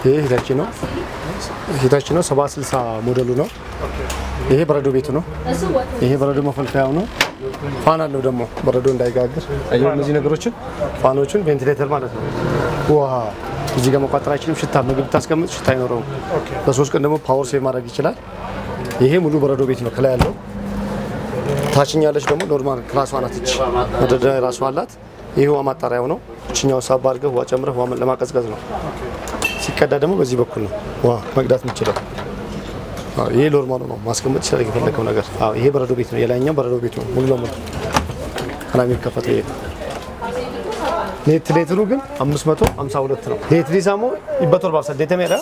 ይሄ ሂታችን ነው 760 ሞዴሉ ነው። ይሄ በረዶ ቤቱ ነው። ይሄ በረዶ መፈልፈያው ነው። ፋን አለው ደግሞ በረዶ እንዳይጋግር አየው። እነዚህ ነገሮችን ፋኖችን ቬንቲሌተር ማለት ነው። ውሃ እዚህ ጋር መቋጠራችንም ሽታ ምግብ ታስቀምጥ ሽታ አይኖረውም። በ3 ቀን ደግሞ ፓወር ሴቭ ማድረግ ይችላል። ይሄ ሙሉ በረዶ ቤት ነው። ከላይ ያለው ታችኛ ያለች ደግሞ ኖርማል ክላሷ ናት። እቺ መደዳ ራሷ አላት። ይሄ ውሃ ማጣሪያው ነው። እቺኛው ሳባ አድርገህ ውሃ ጨምረህ ውሃ ለማቀዝቀዝ ነው። ሲቀዳ ደግሞ በዚህ በኩል ነው ውሃ መቅዳት የምችለው። ይሄ ኖርማል ነው። ማስቀመጥ ይችላል የፈለከው ነገር። ይሄ በረዶ ቤት ነው። የላይኛው በረዶ ቤት ነው ሙሉ ለሙሉ ከላይ የሚከፈተው። ይሄ ሌትሩ ግን 552 ነው። ሌትሪ ሳሞ ይበቶር ባሰ ደተሜራ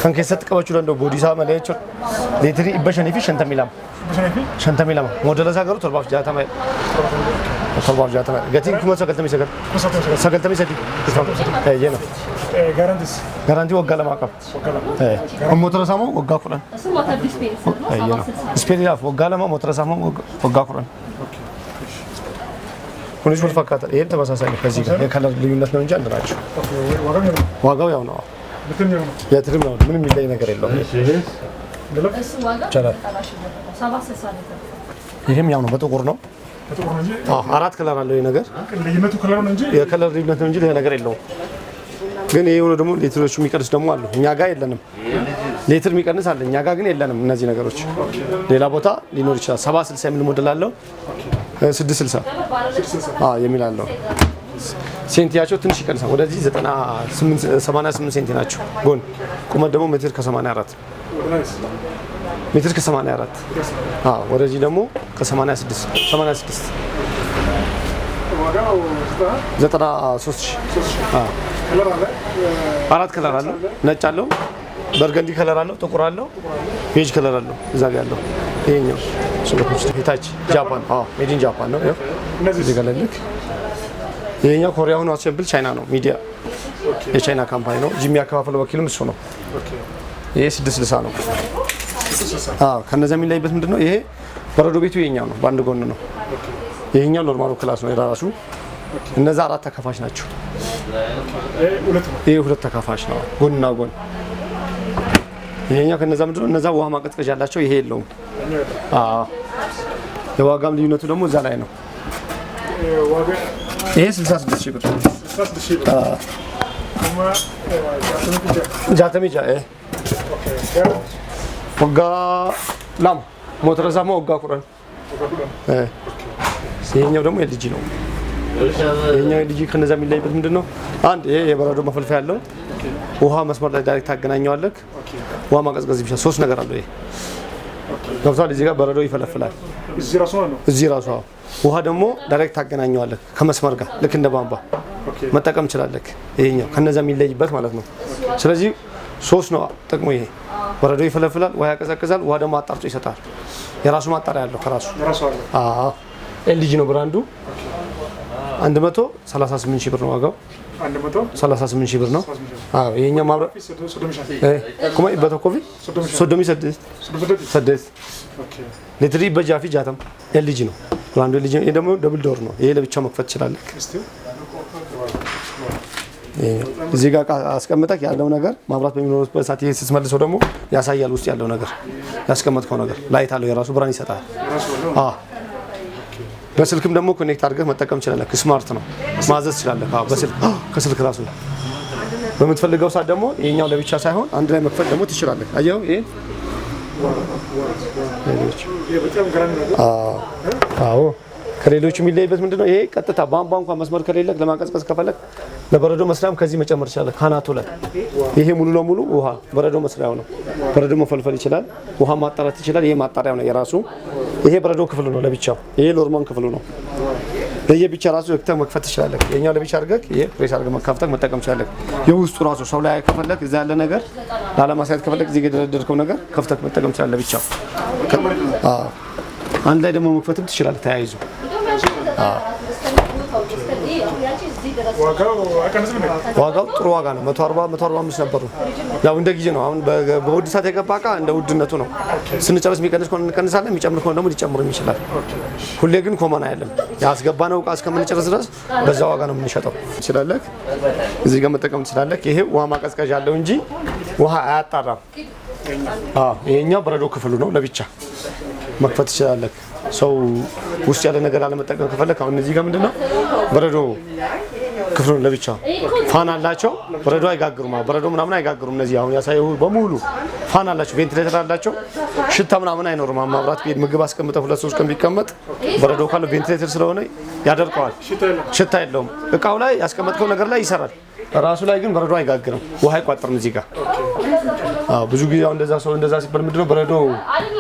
ከንከሰት ቀበቹ ለንዶ ቦዲሳ መለያቹ ሌትሪ ይበሸነፊ ሸንተሚላም ሞዴል ሳገሩ ቶርባፍ ጃታማ ገቲን ኩመ ሰገልተሚ ሰቲ ይሄ ነው ጋራንቲ ወጋ ለማቀፍ ሞተር ሳሞ ወጋ ቁራን ይሄ ነው ስፔሪያፍ ወጋ ለማ ሞተር ሳሞ ወጋ ቁራን ሁሉስ ወልፋካታ ይሄ ተመሳሳይ ነው። ከዚህ ጋር የከለር ልዩነት ነው እንጂ አንድ ናቸው። ዋጋው ያው ነው። የትርም ነው። ምንም የሚለይ ነገር የለውም። ይሄም ያው ነው። በጥቁር ነው። አራት ከለር አለው። ይሄ ነገር ልዩነቱ ከለር ነው እንጂ የከለር ልዩነት ነው እንጂ ሌላ ነገር የለውም። ግን ይሄ ሆኖ ደግሞ ሌትሮቹ የሚቀንስ ደግሞ አሉ። እኛ ጋር የለንም። ሌትር የሚቀንስ አለ። እኛ ጋር ግን የለንም። እነዚህ ነገሮች ሌላ ቦታ ሊኖር ይችላል። 760 የሚል ሞዴል አለው። 660 የሚል አለው። ሴንቲያቸው ትንሽ ይቀንሳል። ወደዚህ 88 ሴንቲ ናቸው። ጎን ቁመት ደግሞ ሜትር ከ84 ወደዚህ ደግሞ ከ86 93 አራት ከለር አለው። ነጭ አለው፣ በርገንዲ ከለር አለው፣ ጥቁር አለው፣ ቤጅ ከለር አለው። እዛ ጋር ያለው ይሄኛው ሂታች ጃፓን ሜዲን ጃፓን ነው። ይሄ እዚህ ጋር ልክ ይሄኛው ኮሪያ ሆኖ አሰብል ቻይና ነው። ሚዲያ የቻይና ካምፓኒ ነው። ጂሚ ያከፋፈለው ወኪልም እሱ ነው። ይሄ 660 ነው። ከነዛ የሚለይበት ምንድነው? ይሄ በረዶ ቤቱ ይሄኛው ነው። በአንድ ጎን ነው። ይሄኛው ኖርማሉ ክላስ ነው የራሱ። እነዛ አራት ተካፋሽ ናቸው። ይሄ ሁለት ተካፋሽ ነው። ጎንና ጎን ይሄኛው ከነዛ ምንድነው? እነዛ ውሃ ማቀዝቀዣ ያላቸው ይሄ የለውም። የዋጋም ልዩነቱ ደግሞ እዛ ላይ ነው። ይሄ 66 ሺህ ብር ጃተሚጃ ወጋ ላም ሞተር ሳማ ወጋ ቁራን ይሄኛው ደግሞ የልጂ ነው። ይሄኛው የልጂ ከነዛ የሚለይበት ምንድነው? አንድ ይሄ የበረዶ መፈልፈያ ያለው ውሃ መስመር ላይ ዳይሬክት ታገናኘዋለህ። ውሃ ማቀዝቀዝ ብቻ 3 ነገር አለው። ይሄ ገብቷል። እዚህ ጋር በረዶ ይፈለፍላል። እዚህ ራሱ ውሃ ደግሞ ዳይሬክት ታገናኘዋለህ ከመስመር ጋር ልክ እንደ ቧንቧ መጠቀም ትችላለህ። ይሄኛው ከነዛ የሚለይበት ማለት ነው። ስለዚህ 3 ነው ጥቅሙ። ይሄ በረዶ ይፈለፍላል፣ ውሃ ያቀዘቅዛል፣ ውሃ ደግሞ አጣርቶ ይሰጣል። የራሱ ማጣሪያ ያለው ከራሱ ኤልጂ ነው ብራንዱ። 138 ሺህ ብር ነው ዋጋው። 138 ሺህ ብር ነው። ይሄኛው ማብራት ኮማ ይበተኮቪ ሶዶሚ ሰደስ ሌትሪ በጃፊ ጃተም ኤልጂ ነው ብራንዱ። ኤልጂ ነው። ይሄ ደግሞ ደብል ዶር ነው። ይሄ ለብቻው መክፈት ይችላል። እዚህ ጋር አስቀምጠክ ያለው ነገር ማብራት በሚኖርበት ሰዓት ይሄ ስትመልሰው ደግሞ ያሳያል። ውስጥ ያለው ነገር ያስቀመጥከው ነገር ላይት አለው። የራሱ ብርሃን ይሰጣል። በስልክም ደግሞ ኮኔክት አድርገህ መጠቀም ትችላለህ። ስማርት ነው። ማዘዝ ትችላለህ። በስልክ ከስልክ ራሱ በምትፈልገው ሰዓት ደግሞ ይሄኛው ለብቻ ሳይሆን አንድ ላይ መክፈት ደግሞ ትችላለህ። አየው ይሄ ከሌሎቹ የሚለይበት ምንድነው? ይሄ ቀጥታ ቧንቧ እንኳን መስመር ከሌለክ ለማቀዝቀዝ ከፈለክ ለበረዶ መስሪያም ከዚህ መጨመር ይችላል። ካናቱ ላይ ይሄ ሙሉ ለሙሉ ውሃ በረዶ መስሪያው ነው። በረዶ መፈልፈል ይችላል። ውሃ ማጣራት ይችላል። ይሄ ማጣሪያው ነው የራሱ። ይሄ በረዶ ክፍሉ ነው ለብቻው። ይሄ ኖርማል ክፍሉ ነው። ለየብቻ ራሱ ወክተህ መክፈት ትችላለህ። የኛው ለብቻ አድርገህ ይሄ ፕሬስ አድርገህ መካፈት መጠቀም ትችላለህ። የውስጡ ራሱ ሰው ላይ ከፈለክ እዛ ያለ ነገር ላለማሳየት ከፈለክ እዚህ የደረደርከው ነገር ከፍተህ መጠቀም ትችላለህ ብቻው። አንድ ላይ ደግሞ መክፈትም ትችላለህ ተያይዞ። ዋጋው ጥሩ ዋጋ ነው 140 145 ነበሩ ያው እንደ ጊዜ ነው አሁን በውድ ሰዓት የገባቃ እንደ ውድነቱ ነው ስንጨርስ የሚቀንስ ከሆነ እንቀንሳለን የሚጨምር ከሆነ ደግሞ ሊጨምር ይችላል ሁሌ ግን ኮመን አይደለም ያስገባነው ዕቃ እስከምንጨርስ ድረስ በዛ ዋጋ ነው የምንሸጠው ይችላልክ እዚህ ጋር መጠቀም ይችላልክ ይሄ ውሃ ማቀዝቀዣ አለው እንጂ ውሃ አያጣራም ይሄኛው በረዶ ክፍሉ ነው ለብቻ መክፈት ይችላልክ ሰው ውስጥ ያለ ነገር አለመጠቀም ከፈለክ አሁን እዚህ ጋር ምንድነው በረዶ ክፍሉን ለብቻ ፋን አላቸው በረዶ አይጋግሩም በረዶ ምናምን አይጋግሩም እነዚህ አሁን ያሳየው በሙሉ ፋን አላቸው ቬንቲሌተር አላቸው ሽታ ምናምን አይኖርም ማብራት ቤት ምግብ አስቀምጠው 2-3 ቀን ቢቀመጥ በረዶ ካለው ቬንቲሌተር ስለሆነ ያደርቀዋል ሽታ የለውም እቃው ላይ ያስቀመጥከው ነገር ላይ ይሰራል ራሱ ላይ ግን በረዶ አይጋግርም ውሃ አይቋጥርም እዚህ ጋር ብዙ ጊዜ አሁን እንደዛ ሰው እንደዛ ሲባል ምንድነው በረዶ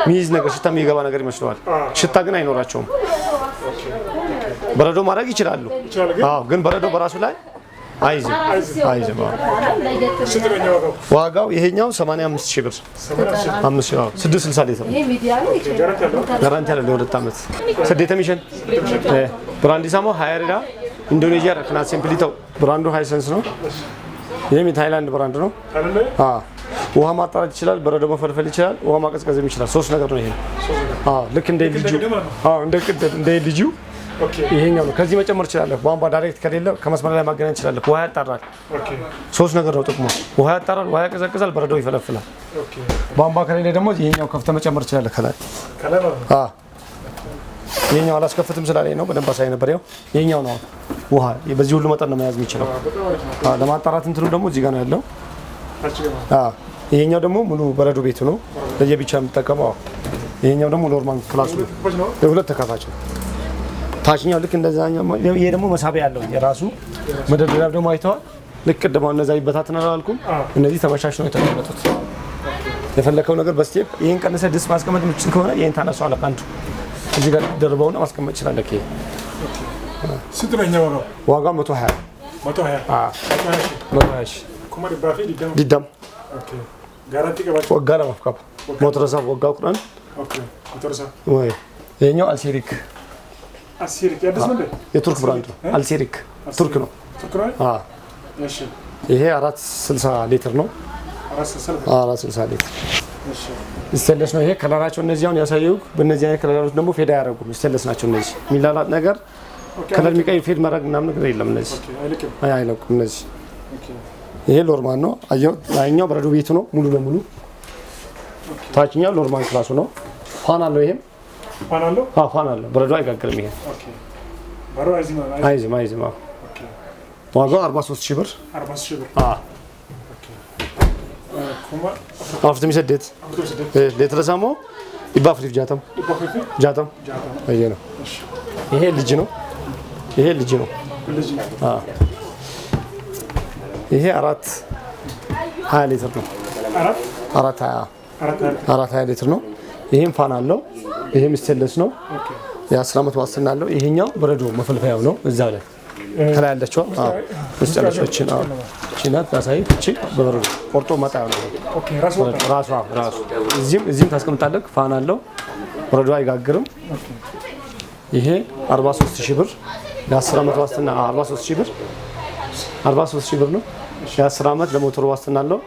ሚይዝ ነገር ሽታ የሚገባ ነገር ይመስለዋል ሽታ ግን አይኖራቸውም በረዶ ማድረግ ይችላሉ ግን በረዶ በራሱ ላይ አይዝም ዋጋው ይሄኛው 85000 ብር 660 ሊትር ጋራንቲ አለ ለ2 አመት ሰዴተ ሚሽን ብራንድ ሳሞ ሃይሪዳ ኢንዶኔዥያ ረክና ሲምፕሊቶ ብራንዱ ሃይሰንስ ነው ይሄም የታይላንድ ብራንድ ነው ውሃ ማጣራት ይችላል በረዶ መፈልፈል ይችላል ውሃ ማቀዝቀዝም ይችላል ሶስት ነገር ነው ይሄ ልክ እንደ ልጁ ይሄኛው ነው ከዚህ መጨመር ይችላል ቧንቧ ዳይሬክት ከሌለ ከመስመር ላይ ማገናኘት ይችላል ውሃ ያጣራል ሶስት ነገር ነው ጥቅሙ ውሃ ያጣራል ውሃ ያቀዘቅዛል በረዶ ይፈለፍላል ቧንቧ ከሌለ ደግሞ ይሄኛው ከፍተ መጨመር ይችላል ከላይ ይሄኛው አላስከፍትም ስላለኝ ነው በደንብ አሳይ ነበር ይሄኛው ነው ውሃ በዚህ ሁሉ መጠን ነው መያዝ የሚችለው ለማጣራት እንትኑ ደግሞ እዚህ ጋር ነው ያለው ይሄኛው ደግሞ ሙሉ በረዶ ቤቱ ነው ለየብቻ የምትጠቀመው ይሄኛው ደግሞ ኖርማል ክላስ ነው ለሁለት ተካፋች ነው ታችኛው ልክ እንደዛኛው ይሄ ደግሞ መሳቢያ ያለው የራሱ መደርደሪያ ደግሞ አይተዋል ልክ ደግሞ እነዛ ይበታተናል አልኩም እነዚህ ተመሻሽ ነው የተቀመጡት የፈለከው ነገር በስቴፕ ይሄን ቀነሰ ድስ ማስቀመጥ ምንጭ ከሆነ ይሄን ታነሳው አለካንቱ እዚህ ጋር ደርበውና ማስቀመጥ ይችላል ለከ ስትረኛው ነው ዋጋ 120 ኮማሪ ባፊ ዲዳም ኦኬ ጋራንቲ ገባች ወጋላ ማፍካፕ ሞተረሳ ወጋው ቁራን ኦኬ ሞተረሳ ወይ ይሄኛው አልሴሪክ ያድስ ምን የቱርክ ብራንድ ነው አልሴሪክ ቱርክ ነው እሺ ይሄ 460 ሊትር ነው 460 ሊትር እሺ ስቴንለስ ነው ይሄ ከለራቸው እነዚህ አሁን ያሳየው በእነዚህ አይነት ከለሮች ደግሞ ፌዳ ያደርጉም ስቴንለስ ናቸው እነዚህ ሚላላት ነገር ከለር የሚቀይ ፌድ ማድረግ ምናምን ነገር የለም እነዚህ አይለቁም እነዚህ ይሄ ሎርማን ነው አያኛው በረዶ ቤቱ ነው ሙሉ ለሙሉ ታችኛው ሎርማን ክላሱ ነው ፋን አለው ይሄም ፋን አለው በረዶ አይጋግርም ይሄ በረዶ አይዝም ዋጋው 43000 ብር አፍተም ይሰደት ለተረሳሞ ይባፍሪፍ ጃተም አየ ነው ይሄ ልጅ ነው ይሄ 420 ሊትር ነው 420 ሊትር ነው ይሄም ፋን አለው ይሄም ስቴንለስ ነው የ10 አመት ዋስትና አለው ይሄኛው በረዶ መፈልፈያው ነው እዛው ላይ ከላይ ያለችው ስቴንለሶችን ቺናት ታሳይ እቺ በበረዶ ቆርጦ ማጣው ነው ራሱ እዚህም ታስቀምጣለህ ፋን አለው በረዶ አይጋግርም ይሄ 43000 ብር የ10 አመት ዋስትና 43000 ብር ነው የ10 አመት ለሞተሩ ዋስትና አለው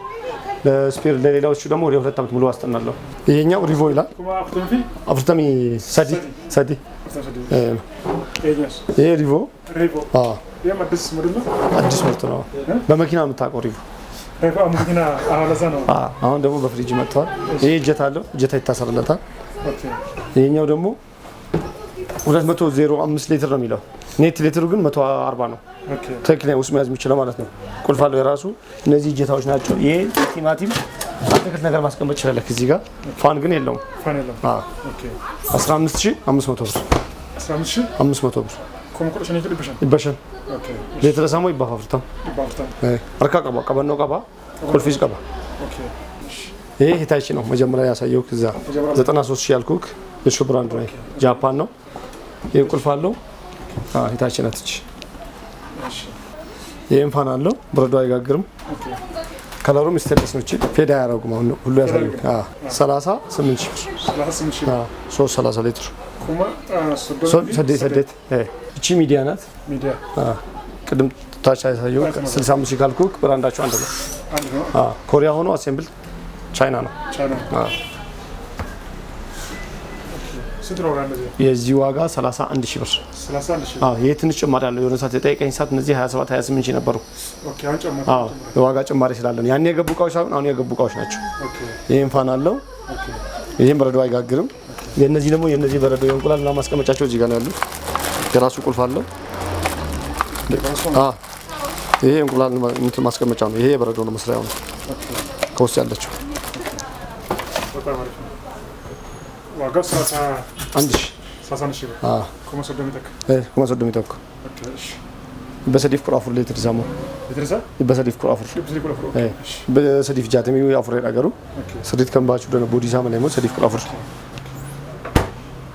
ለስፔር ለሌላዎቹ ደግሞ ወደ 2 አመት ሙሉ ዋስትና አለው ይሄኛው ሪቮ ይላል አፍርተሚ ሰዲ ይሄ ሪቮ አዲስ ምርት ነው በመኪና የምታውቀው ሪቮ አሁን ደግሞ በፍሪጅ መጥቷል ይሄ እጀታ አለው እጀታ ይታሰርለታል ይሄኛው ደግሞ 205 ሊትር ነው የሚለው ኔት ሊትሩ ግን 140 ነው ትክክለኛ ውስጥ መያዝ የሚችለው ማለት ነው ቁልፍ አለው የራሱ እነዚህ እጀታዎች ናቸው ይሄ ቲማቲም አትክልት ነገር ማስቀመጥ ይችላል እዚህ ጋር ፋን ግን የለውም 15500 ብር 15500 ብር ኮምኮሽን ይበሻል ሊትር ሳሞ ይባፋፍርታም አርካ ቀባ ነው ቀባ ቁልፊስ ቀባ ይሄ ሂታቺ ነው መጀመሪያ ያሳየው ከዛ 93000 ያልኩክ የሱ ብራንድ ነው ጃፓን ነው ይሄ ቁልፍ አለው ሂታቺ ናትች ይሄን ፋን አለው በረዶ አይጋግርም ከለሩም ስቴንለስ ነው ፌዳ ያደርጉም ሁሉ ያሳየው 38000 ብር 330 ሊትር ኩማ ሰደት እቺ ሚዲያ ናት። ሚዲያ ቅድም ታች ያሳየው 65 ካልኩክ ብራንዳቸው አንድ ነው። ኮሪያ ሆኖ አሴምብል ቻይና ነው። ስንት ነው እንደዚህ? የዚህ ዋጋ 31 ሺህ ብር። 31 ሺህ። ይሄ ትንሽ ጭማሪ አለው። የሆነ ሰዓት የጠየቀኝ ሰዓት እነዚህ 27 28 ሺህ ነበሩ። ኦኬ አሁን ጨመረ። የዋጋ ጭማሪ ስላለ ነው። ያኔ የገቡ እቃዎች ሳይሆን አሁን የገቡ እቃዎች ናቸው። ይሄን ፋን አለው። ይሄን በረዶ አይጋግርም። የነዚህ ደግሞ የነዚህ በረዶ የእንቁላል እና ማስቀመጫቸው እዚህ ጋር ነው ያሉት። የራሱ ቁልፍ አለው። ይሄ እንቁላል ማስቀመጫ ነው። ይሄ የበረዶ ነው መስሪያው ነው። ከውስጥ ያለችው ዋጋ 31 ሺህ። ኮመሶዶ ሚተክ በሰዲፍ ቁራፉር ሌትር ዛሞ በሰዲፍ ቁራፉር በሰዲፍ ጃተሚ ያፉር ያጋሩ ሰዲት ከምባቹ ደነ ቦዲ ዛማ ላይ ነው ሰዲፍ ቁራፉር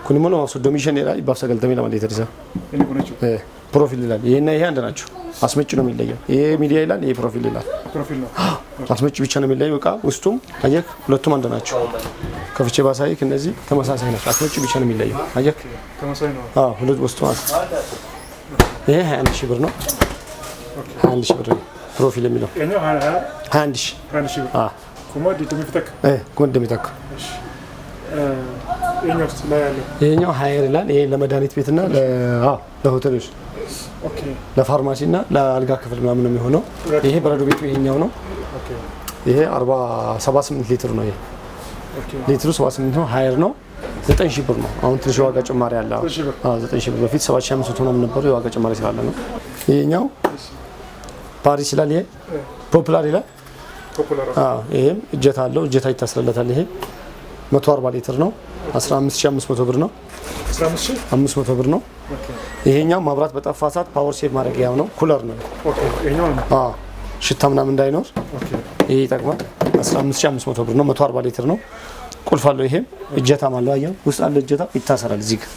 ኩኒሞ ነው ሶዶ ሚሽን ላይ ባፍሳ ገልተሚ ለማለት የተደዛ ፕሮፊል ይላል። ይሄና ይሄ አንድ ናቸው። አስመጭ ነው የሚለየው። ይሄ ሚዲያ ይላል፣ ይሄ ፕሮፊል ይላል። ፕሮፊል ነው አስመጭ ብቻ ነው የሚለየው። እቃ ውስጡም አየክ ሁለቱም አንድ ናቸው። ከፍቼ ባሳይክ እነዚህ ተመሳሳይ ናቸው። አስመጭ ብቻ ነው የሚለየው። አየክ ተመሳሳይ ነው። ሁለት ውስጡ ይሄ 21 ሺህ ብር ነው። 21 ሺህ ብር ነው ፕሮፊል የሚለው 21 ሺህ ኮሞዲ ደሚፈተክ ደሚፈተክ ይሄኛው ሃየር ይላል። ይሄ ለመድኃኒት ቤትና ለሆቴሎች ለፋርማሲ እና ለአልጋ ክፍል ምናምን ነው የሚሆነው። ይሄ በረዶ ቤቱ ይሄኛው ነው። ይሄ 78 ሊትር ነው። ይሄ ሊትሩ 78 ነው። ሃየር ነው። 9000 ብር ነው። አሁን ትንሽ ዋጋ ጭማሪ አለ። 9000 ብር በፊት 7500 ምናምን ነበሩ። የዋጋ ጭማሪ ስላለ ነው። ይሄኛው ፓሪስ ይላል። ይሄ ፖፑላር ይላል። ይሄም እጀታ አለው። እጀታ ይታስረለታል። ይሄ 140 ሊትር ነው። 15500 ብር ነው። 15500 ብር ነው። ይሄኛው ማብራት በጠፋ ሰዓት ፓወር ሴቭ ማድረጊያው ነው። ኩለር ነው። ሽታ ምናምን እንዳይኖር ይሄ ይጠቅማል። 15500 ብር ነው። 140 ሊትር ነው። ቁልፍ አለው። ይሄም እጀታም አለው። አየህ ውስጥ አለ እጀታ ይታሰራል። እዚህ ጋር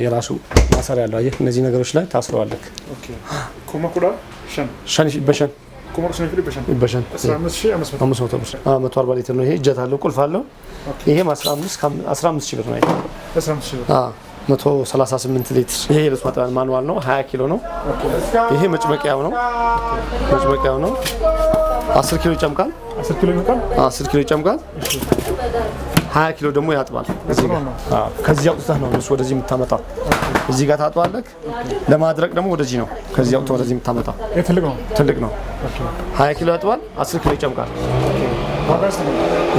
የራሱ ማሰሪያ አለው። አየህ እነዚህ ነገሮች ላይ ታስረዋል። ኮማኩላ ሸን በሸን በሸን 15500 ብር 140 ሊትር ነው። ይሄ እጀታ አለው። ቁልፍ አለው። ይሄም 15000 ብር ነው። 138 ሊትር። ይሄ የልብስ ማጠቢያ ማኑዋል ነው። 20 ኪሎ ነው። ይሄ መጭመቂያው ነው። 10 ኪሎ ይጨምቃል። 10 ኪሎ ይጨምቃል። 20 ኪሎ ደግሞ ያጥባል። ከዚህ አውጥተህ ነው እሱ ወደዚህ የምታመጣው። እዚህ ጋር ታጥባለህ። ለማድረቅ ደግሞ ወደዚህ ነው። ከዚህ አውጥተህ ወደዚህ የምታመጣው። ትልቅ ነው። 20 ኪሎ ያጥባል። 10 ኪሎ ይጨምቃል።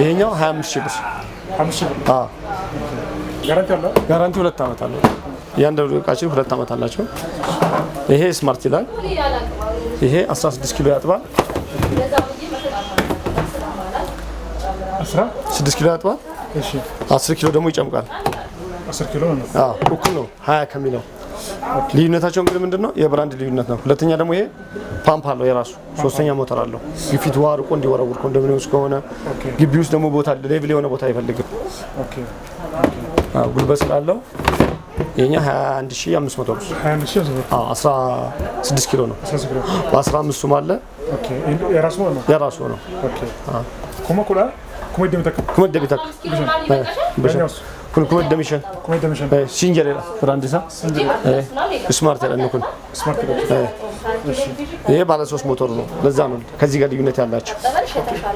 ይሄኛው 25000 ብር። ጋራንቲ 2 ዓመት አለው። ያንደው እቃችን 2 ዓመት አላቸው። ይሄ ስማርት ይላል። ይሄ 16 ኪሎ ያጥባል። 16 ኪሎ ያጥባል። 10 ኪሎ ደግሞ ይጨምቃል። 10 ኪሎ ነው። እኩል ነው 20 ከሚለው። ልዩነታቸው እንግዲህ ምንድነው? የብራንድ ልዩነት ነው። ሁለተኛ ደግሞ ይሄ ፓምፕ አለው የራሱ። ሶስተኛ ሞተር አለው። ግፊት ውሃ ርቆ እንዲወረውር ኮንዶሚኒየም ከሆነ ግቢ ውስጥ ደግሞ ቦታ ሌቭል የሆነ ቦታ አይፈልግም። ጉልበት ስላለው የኛ 21500 ብር 16 ኪሎ ነው። በ15ቱም አለ። የራሱ ነው። ኩመት ደሚሽን ሲንጀሌራ ፍራንዲሳ ስማርት ያለ ኩን ይሄ ባለ 3 ሞተር ነው። ለዛ ነው ከዚህ ጋር ልዩነት ያላቸው።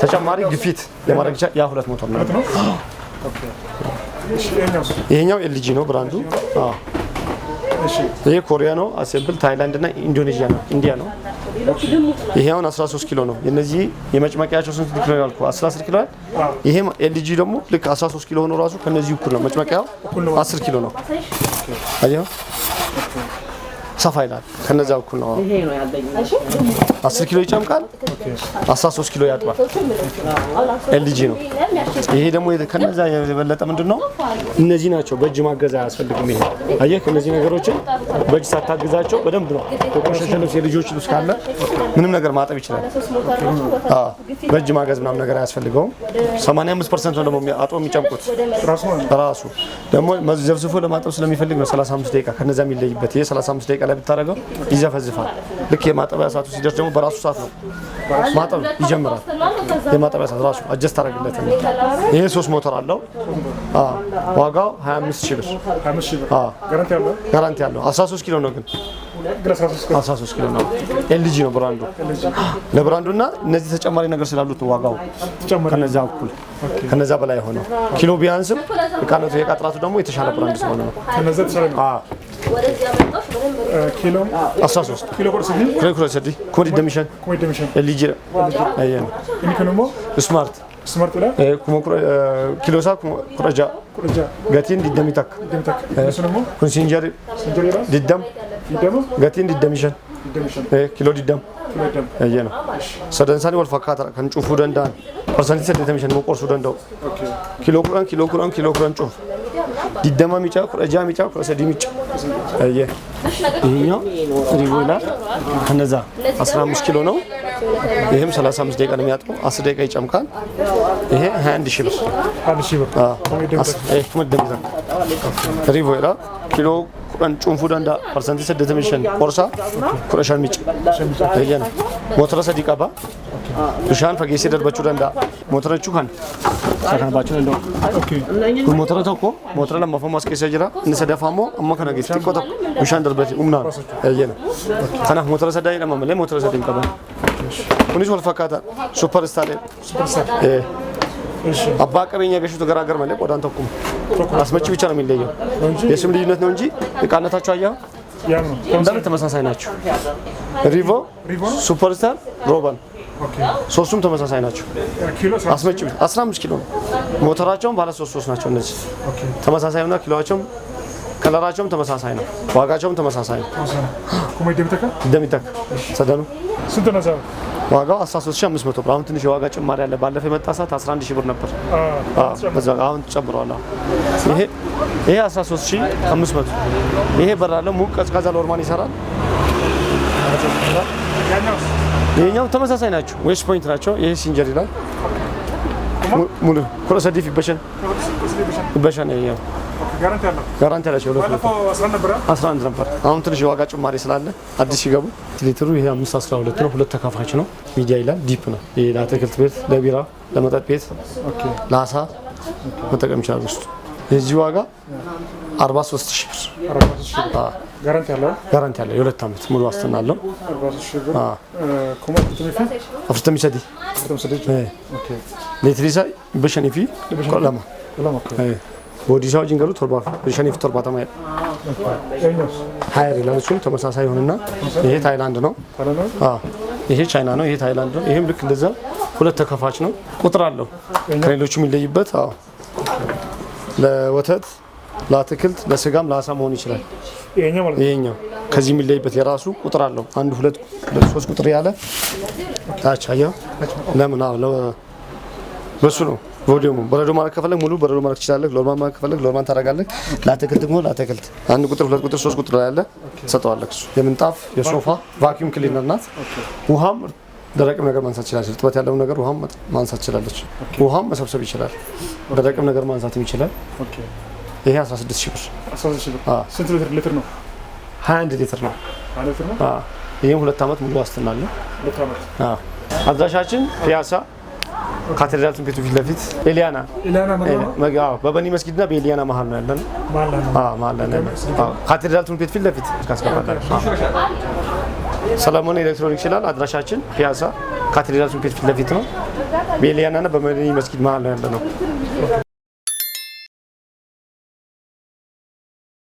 ተጨማሪ ግፊት ለማድረግ ያ 2 ሞተር ነው። ይሄኛው ኤልጂ ነው ብራንዱ። ይሄ ኮሪያ ነው። አሴምብል ታይላንድ እና ኢንዶኔዥያ ነው። ኢንዲያ ነው። ይሄ አሁን 13 ኪሎ ነው። የነዚህ የመጭመቂያቸው ስንት ኪሎ ነው ያልኩህ? 10 ኪሎ አይደል? ይሄ ኤልጂ ደግሞ ልክ 13 ኪሎ ሆኖ ራሱ ከነዚህ እኩል ነው። መጭመቂያው 10 ኪሎ ነው። አየኸው ሰፋ ይላል። ከነዛ እኩል ነው። 10 ኪሎ ይጨምቃል። 13 ኪሎ ያጥባል። ኤልጂ ነው። ይሄ ደግሞ ከነዛ የበለጠ ምንድነው? እነዚህ ናቸው። በእጅ ማገዝ አያስፈልግም። ይሄ አየህ እነዚህ ነገሮችን በእጅ ሳታግዛቸው በደንብ ነው። ቆሻሻ ልብስ የልጆች ልብስ ካለ ምንም ነገር ማጠብ ይችላል። በእጅ ማገዝ ምናምን ነገር አያስፈልገውም። 85% ነው ደግሞ አጥቦ የሚጨምቁት ራሱ ደግሞ ዘፍዝፎ ለማጠብ ስለሚፈልግ ነው 35 ደቂቃ ከነዛ የሚለይበት። ይሄ 35 ደቂቃ ላይ ብታደርገው ይዘፈዝፋል። ልክ የማጠቢያ ሰዓቱ ሲደርስ ደግሞ በራሱ ሰዓት ነው ማጠብ ይጀምራል። የማጠቢያ ሰዓት ራሱ አጀስት አደረግለት። ይሄ 3 ሞተር አለው። ዋጋው 25 ሺህ ብር። 25 ሺህ ብር ጋራንቲ ያለው 13 ኪሎ ነው ግን 13 ኪሎ ነው። ኤልጂ ነው ብራንዱ። ለብራንዱና እነዚህ ተጨማሪ ነገር ስላሉት ነው ዋጋው ከነዛ እኩል ከነዛ በላይ ሆነ። ኪሎ ቢያንስም እቃነቱ የቃጥራቱ ደግሞ የተሻለ ብራንድ ስለሆነ ነው። ከነዛ ተሻለ ነው። ኪሎ 13 ኪሎ ቆርሰዲ ኮዲ ደሚሽን ኤልጂ አየን ኢንኮኖሞ ስማርት ላይ ኪሎሳ ኩረጃ ጋቲን ዲደሚታክ ኩንሲንጀር ዲደም gatiin 25 kiiloo 20 eeyyana sadan isaanii wal fakkaata kan cufuu danda'an parsantii 85 immoo qorsuu danda'u kiiloo 10 cuuf 20 miicaa 16 miicaa 13 miicaa eeyyee ይሄኛው ሪቮላ ከነዛ 15 ኪሎ ነው። ይሄም 35 ደቂቃ ነው የሚያጥበው። 10 ደቂቃ ይጨምቃል። ይሄ 21 ሺህ ብር 21 ሺህ ብር ከመደምዛ ሪቮላ ኪሎ ቁን ጩንፉ ደንዳ ፐርሰንት 85 ቆርሳ ኩረሻን ሚጭ ይሄን ሞተር ሰዲ ቀባ ብሻን ፈጌሲ ደርበቹ ደንዳ ሞተሮቹ ካን ሰካንባቹ ደንዳ ኦኬ ሞተር ተኮ ሞተር ለማፈማስ ከሰ ጅራ እንሰደፋሞ አማ ከነገስ ተቆጣ ብሻን ደርበቲ ኡምና ይሄን ታና ሞተር ሰዳይ ለማመለ ሞተር ሰዲ ቀባ ኩኒስ ወልፈካታ ሱፐር ስታር እሺ አባ ቀበኛ ገሹ ተገራገር ማለት ቆዳን ተኩም አስመጪ ብቻ ነው የሚለየው። የስም ልዩነት ነው እንጂ እቃነታቸው አያ ያ ነው እንዳለ ተመሳሳይ ናቸው። ሪቮ ሱፐርስታር ሮባን ኦኬ ሶስቱም ተመሳሳይ ናቸው። ኪሎ አስመጪ 15 ኪሎ ነው። ሞተራቸውም ባለ 3 ናቸው። እነዚህ ኦኬ ተመሳሳይና ኪሎአቸውም ከለራቸውም ተመሳሳይ ነው። ዋጋቸውም ተመሳሳይ ነው። ኮሜ ደምተካ ሰደኑ ስንት ነው ዛው ዋጋው 13500 ብር። አሁን ትንሽ የዋጋ ጭማሪ አለ። ባለፈው የመጣ ሰዓት 11000 ብር ነበር። በዛ አሁን ጨምሯል። ይሄ 13500 ይሄ በራለ ሙቅ ቀዝቃዛ ሎርማን ይሰራል። ይሄኛው ተመሳሳይ ናቸው። ዌስት ፖይንት ናቸው። ይሄ ሲንጀር ይላል ሙሉ ፕሮሰዲፍ ይበሻን ይሄው ጋራንቲ ያላቸው 11 ነበር። አሁን ትንሽ የዋጋ ጭማሪ ስላለ አዲስ ሲገቡ ሊትሩ ይሄ 512 ነው። ሁለት ተካፋች ነው። ሚዲያ ይላል ዲፕ ነው። ይሄ ለአትክልት ቤት፣ ለቢራ፣ ለመጠጥ ቤት ኦኬ ለአሳ መጠቀም ይችላል። ውስጥ የዚህ ዋጋ 43000 ብር 43000 ብር ጋራንቲ ያለው የሁለት ዓመት ሙሉ ዋስትና አለው። 43000 ብር ኮማት አፍተሚሰዲ ኦኬ ሌትሪሳ በሸኒፊ ቆላማ ቦዲሳው ጅንገሩ ቶርባ በሸኒፊ ቶርባ ተማይ ሃይር ለነሱም ተመሳሳይ ሆነና ይሄ ታይላንድ ነው። ይሄ ቻይና ነው። ይሄ ታይላንድ ነው። ይሄም ልክ እንደዛ ሁለት ተከፋች ነው። ቁጥር አለው ከሌሎቹ የሚለይበት ለወተት፣ ለአትክልት፣ ለስጋም ለአሳ መሆን ይችላል። ይሄኛው ከዚህ የሚለይበት የራሱ ቁጥር አለው። 1 2 3 ቁጥር ያለ ታች አየው ለምን በሱ ነው። ቮዲየሙ በረዶ ማረክ ከፈለክ ሙሉ በረዶ ማረክ ትችላለህ። ሎርማን ማረክ ከፈለክ ሎርማን ታረጋለህ። ለአትክልት ደግሞ ለአትክልት 1 ቁጥር 2 ቁጥር 3 ቁጥር ያለ ሰጠዋለህ። እሱ የምንጣፍ የሶፋ ቫኪዩም ክሊነር ናት። ውሃም ደረቅም ነገር ማንሳት ይችላል። እርጥበት ያለው ነገር ውሃም ማንሳት ይችላልች። ውሃም መሰብሰብ ይችላል። ደረቅም ነገር ማንሳትም ይችላል። ኦኬ ይሄ 16000 ብር 16000 ብር ስንት ሊትር ነው? 21 ሊትር ነው። 21 ሊትር ነው። ይሄም 2 ዓመት ሙሉ ዋስትና አለው። 2 ዓመት አድራሻችን ፒያሳ ካቴድራል ትምህርት ቤቱ ፊት ለፊት ኤሊያና መጋው በበኒ መስጊድና በኤሊያና መሃል ነው ያለን። መሃል ነው። ካቴድራል ትምህርት ቤት ፊት ለፊት ካስከፋታል። ሰለሞን ኤሌክትሮኒክስ ይላል። አድራሻችን ፒያሳ ካቴድራል ትምህርት ቤት ፊት ለፊት ነው። በኤሊያናና በበኒ መስጊድ መሃል ነው ያለነው።